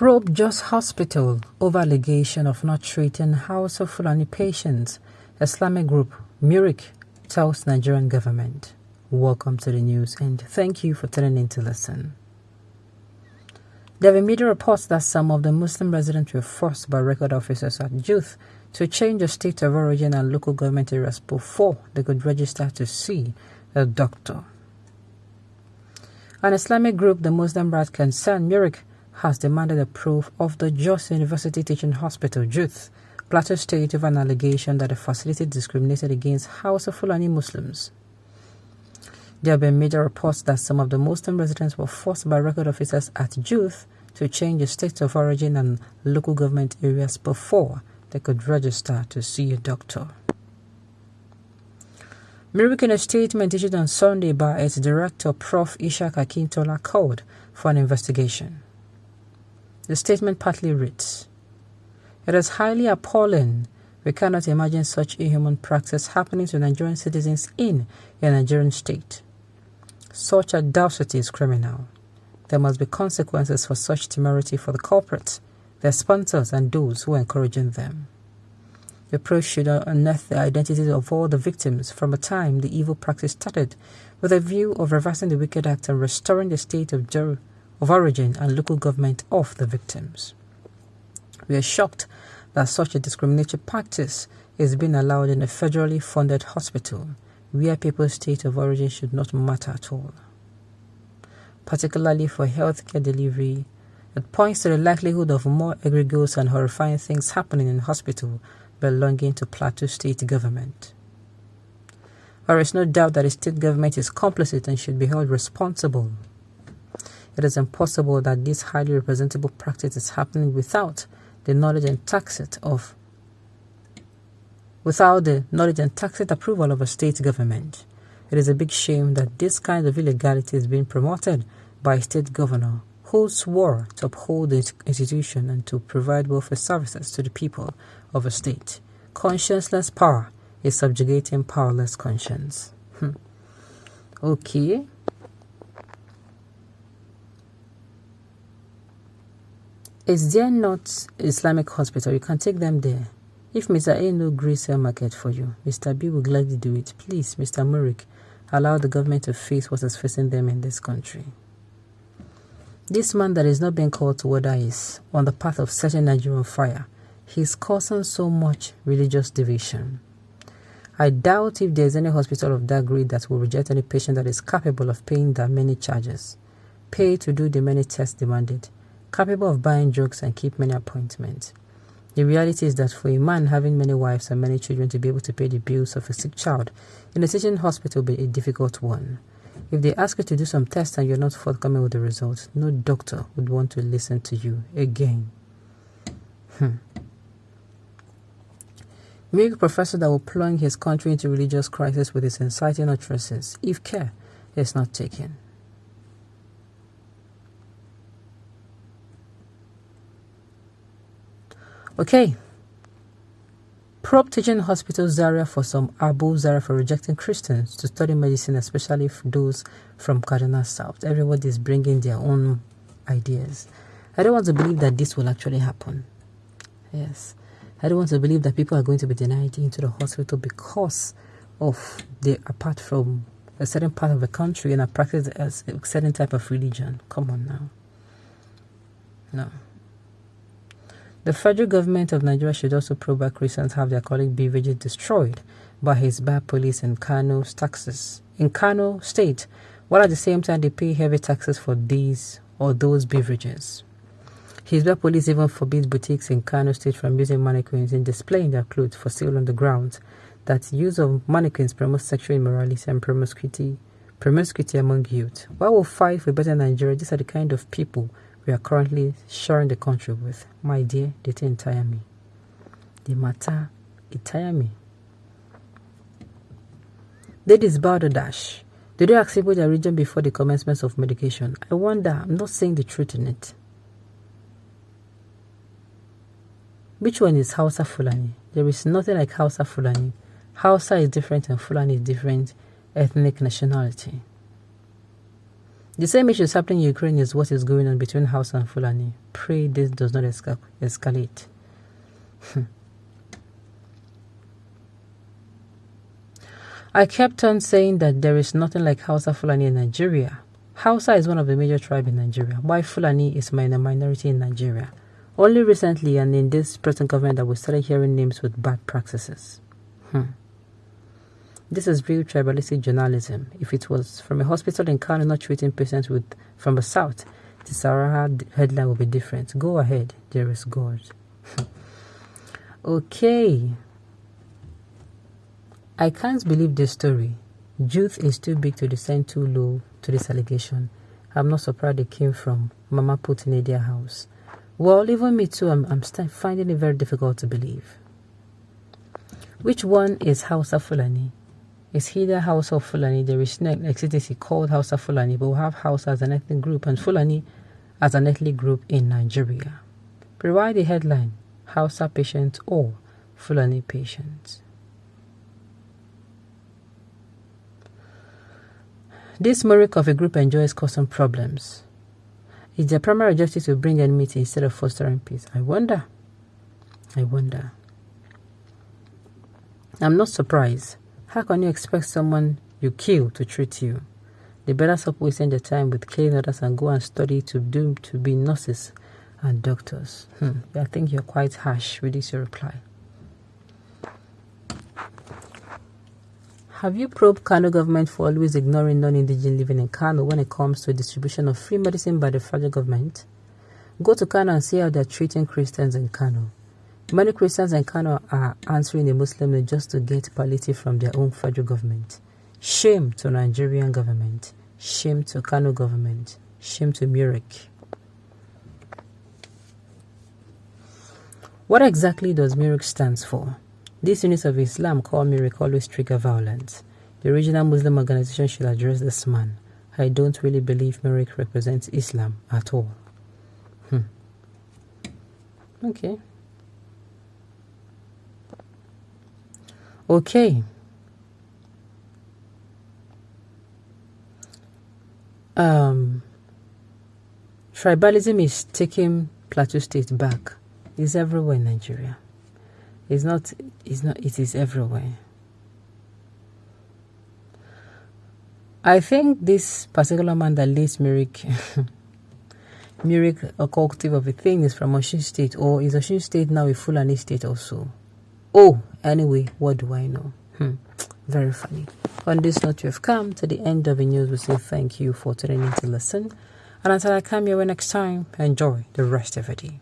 Probe Jos Hospital over allegation of not treating Hausa-Fulani patients. Islamic group MUSL1M tells Nigerian government. Welcome to the news and thank you for tuning in to listen. There have been media reports that some of the Muslim residents were forced by record officers at youth to change the state of origin and local government areas before they could register to see a doctor. An Islamic group, the Muslim Rights Concern MUSL1M, has demanded a proof of the Jos University Teaching Hospital, Youth, Plateau State, over an allegation that the facility discriminated against Hausa-Fulani Muslims. There have been media reports that some of the Muslim residents were forced by record officers at Youth to change the state of origin and local government areas before they could register to see a doctor. MUSL1M, in a statement issued on Sunday by its director, Prof. Ishaq Akintola, called for an investigation. The statement partly reads, "It is highly appalling. We cannot imagine such inhuman practice happening to Nigerian citizens in a Nigerian state. Such audacity is criminal. There must be consequences for such temerity for the culprits, their sponsors, and those who are encouraging them. The approach should unearth the identities of all the victims from the time the evil practice started, with a view of reversing the wicked act and restoring the state of origin and local government of the victims. We are shocked that such a discriminatory practice is being allowed in a federally funded hospital where people's state of origin should not matter at all. Particularly for healthcare delivery, it points to the likelihood of more egregious and horrifying things happening in hospital belonging to Plateau State government. There is no doubt that the state government is complicit and should be held responsible. It is impossible that this highly representable practice is happening without the knowledge and tacit approval of a state government. It is a big shame that this kind of illegality is being promoted by a state governor who swore to uphold the institution and to provide welfare services to the people of a state. Conscienceless power is subjugating powerless conscience." Okay. Is there not Islamic hospital? You can take them there. If Mr. A no agrees sell market for you, Mr. B will gladly do it. Please, Mr. MUSL1M, allow the government to face what is facing them in this country. This man that is not being called to order is on the path of setting Nigeria on fire. He is causing so much religious division. I doubt if there is any hospital of that grade that will reject any patient that is capable of paying that many charges, pay to do the many tests demanded, capable of buying drugs and keep many appointments. The reality is that for a man having many wives and many children to be able to pay the bills of a sick child in a teaching hospital will be a difficult one. If they ask you to do some tests and you're not forthcoming with the results, no doctor would want to listen to you again. MUSL1M professor that will plunge his country into religious crisis with his inciting utterances if care is not taken. Okay. Probe Teaching Hospital Zaria for some Abu Zaria for rejecting Christians to study medicine, especially those from Kaduna South. Everybody is bringing their own ideas. I don't want to believe that this will actually happen. Yes. I don't want to believe that people are going to be denied into the hospital because of apart from a certain part of the country and a practice as a certain type of religion. Come on now. No. The federal government of Nigeria should also probe why Christians have their Catholic beverages destroyed by his bad police and Kano State, while at the same time they pay heavy taxes for these or those beverages. His bad police even forbids boutiques in Kano State from using mannequins in displaying their clothes for sale on the grounds that use of mannequins promotes sexual immorality and promiscuity among youth. While we'll fight for better Nigeria, these are the kind of people we are currently sharing the country with. My dear, they didn't tire me. The matter, it tire me. They disbarred the dash. Did they accept their region before the commencement of medication? I wonder, I'm not saying the truth in it. Which one is Hausa-Fulani? There is nothing like Hausa-Fulani. Hausa is different and Fulani is different ethnic nationality. The same issues happening in Ukraine is what is going on between Hausa and Fulani. Pray this does not escalate. I kept on saying that there is nothing like Hausa-Fulani in Nigeria. Hausa is one of the major tribes in Nigeria, while Fulani is a minority in Nigeria. Only recently and in this present government that we started hearing names with bad practices. This is real tribalistic journalism. If it was from a hospital in Kano not treating patients from the south, the Sahara headline would be different. Go ahead, there is God. Okay. I can't believe this story. Youth is too big to descend too low to this allegation. I'm not surprised it came from Mama Put in their house. Well, even me too, I'm finding it very difficult to believe. Which one is Hausa-Fulani? It's either Hausa or Fulani. There is no ethnicity called Hausa-Fulani, but we have Hausa as an ethnic group and Fulani as an ethnic group in Nigeria. Provide the headline, Hausa patient or Fulani patient. This miracle of a group enjoys causing problems. Is their primary objective to bring enmity instead of fostering peace? I wonder. I'm not surprised. How can you expect someone you kill to treat you? They better stop wasting their time with killing others and go and study to be nurses and doctors. I think you're quite harsh with this your reply. Have you probed Kano government for always ignoring non-indigenous living in Kano when it comes to distribution of free medicine by the federal government? Go to Kano and see how they're treating Christians in Kano. Many Christians in Kano are answering the MUSL1M just to get palliative from their own federal government. Shame to Nigerian government. Shame to Kano government. Shame to Murik. What exactly does Murik stand for? These units of Islam call Murik always trigger violence. The original Muslim organization should address this man. I don't really believe Murik represents Islam at all. Okay. Tribalism is taking Plateau State back. It's everywhere in Nigeria. It is everywhere. I think this particular man that leads Murik, a collective of a thing, is from Osun State, or is Osun State now a Fulani state also? Oh, anyway, what do I know? Very funny. On this note, we have come to the end of the news. We say thank you for tuning in to listen. And until I come your way next time, enjoy the rest of the day.